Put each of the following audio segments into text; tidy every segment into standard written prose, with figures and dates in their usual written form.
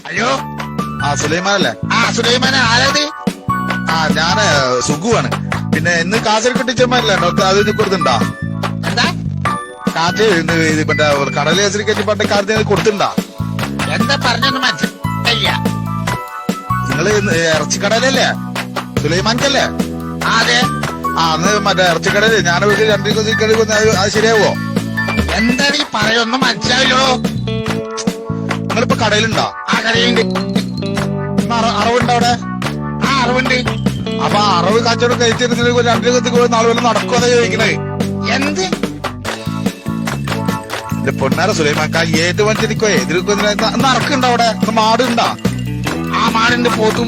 അയ്യോ സുലൈമാനല്ലേ? സുലൈമാനെ ആരാത്? ഞാന് സുഖുവാണ്. പിന്നെ ഇന്ന് കാശിൽ കിട്ടിച്ചമ്മല്ലേ ഡോക്ടർ അത് കൊടുത്തിണ്ടാ? എന്താ കാറ്റ് മറ്റേ കടൽ കേസരിക്കറ്റി പണ്ട് കാലത്ത് കൊടുത്തിണ്ടാ? എന്താ പറഞ്ഞൊന്നും മനസ്സിലായില്ല. നിങ്ങള് ഇറച്ചിക്കടലല്ലേ സുലൈമാൻക്കല്ലേ? അതെ. അന്ന് മറ്റേ ഇറച്ചിക്കടല് ഞാൻ അത് ശരിയാവോ? എന്താ നീ പറയൊന്നും മനസ്സിലാവില്ലോ. നിങ്ങളിപ്പോ കടയിലുണ്ടാ? കടയുണ്ട്. അറവുണ്ടോ അവിടെ? അറിവുണ്ട്. അപ്പൊ അറവ് കച്ചവടം കഴിച്ചിരുന്ന രണ്ടു കത്തി നാളെ വല്ല നടക്കുവാതെ ചോദിക്കണേ. എന്ത് എന്റെ പൊന്നാര സുലൈമാക്ക ഏത് വഞ്ചരിക്കോ എതിർക്കുണ്ടോ അവിടെ? മാടുണ്ടാ? മാടിന്റെ പോത്തും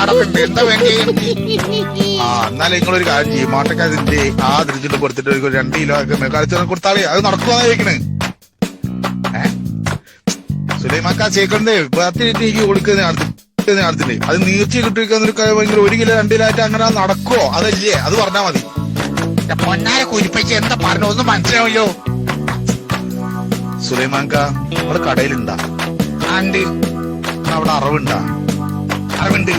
ആടൊക്കെ ഉണ്ട്. എന്താ വേണ്ടി? എന്നാലും നിങ്ങളൊരു കാര്യം ചെയ്യും, മാട്ടക്കാതിന്റെ ദൃശ്യത്തിൽ കൊടുത്തിട്ട് 2 കിലോ കളിച്ചു കൊടുത്താളേ അത് നടക്കുവാന്ന് ചോദിക്കണേ. സുലൈമാക്ക ചേക്കണ്ടേ പത്തിനിക്ക് കൊടുക്കുന്ന നടത്തില്ലേ അത് നീർച്ച കിട്ടിയിരിക്കുന്ന ഭയങ്കര 1 കിലോ 2 കിലോ ആയിട്ട് അങ്ങനെ നടക്കുവോ? അതല്ലേ അത് പറഞ്ഞാ മതി. പൊന്നാരെ കുരിപ്പച്ച എന്താ പറഞ്ഞ ഒന്നും മനസ്സിലാവില്ലോ. സുലൈമാക്ക നമ്മുടെ കടയിലുണ്ടാ? ഉണ്ട്. അവിടെ അറവുണ്ടാ? അറിവുണ്ട്.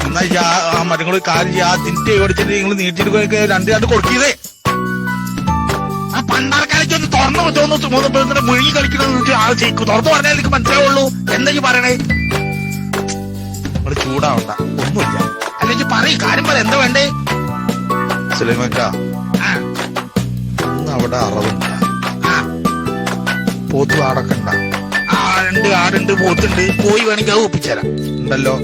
എന്നാ മറ്റേ കാര്യം അതിന്റെ ഓടിച്ചിട്ട് നിങ്ങൾ നീട്ടിട്ട് 2 കൊടുക്കിയതേ. പണ്ടാർക്കാലേക്ക് ഒന്ന് തുറന്നു മുഴുകി കളിക്കുന്നത് ആൾ ചെയ്യും. തുറന്നു പറഞ്ഞാൽ എനിക്ക് മനസ്സിലാവുള്ളൂ. എന്താ പറയണേ? നിങ്ങൾ ചൂടാവണ്ട, ഒന്നുമില്ല. അല്ലെങ്കിൽ പറയും കാര്യം പറ. എന്താ വേണ്ടേ? സുലൈമാക്ക അവിടെ അറവുണ്ട? പോത്ത് ആടൊക്കെ ഉണ്ടാ? ഉണ്ട്. ആടുണ്ട്, പോത്തുണ്ട്. പോയി വേണമെങ്കിൽ അത് ഒപ്പിച്ചേരാം. ഉണ്ടല്ലോ.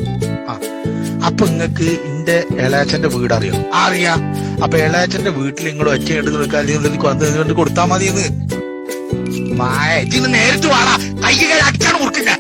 അപ്പൊ നിങ്ങക്ക് എന്റെ ഇളയച്ചന്റെ വീട് അറിയോ? അറിയാം. അപ്പൊ ഇളയച്ചന്റെ വീട്ടിൽ നിങ്ങൾ ഒറ്റ എടുത്ത് കൊടുത്താ മതിയെന്ന്. ഇതിന് നേരിട്ട് വാടാ. കൈ അടിച്ചാണ് മുറിക്കില്ല.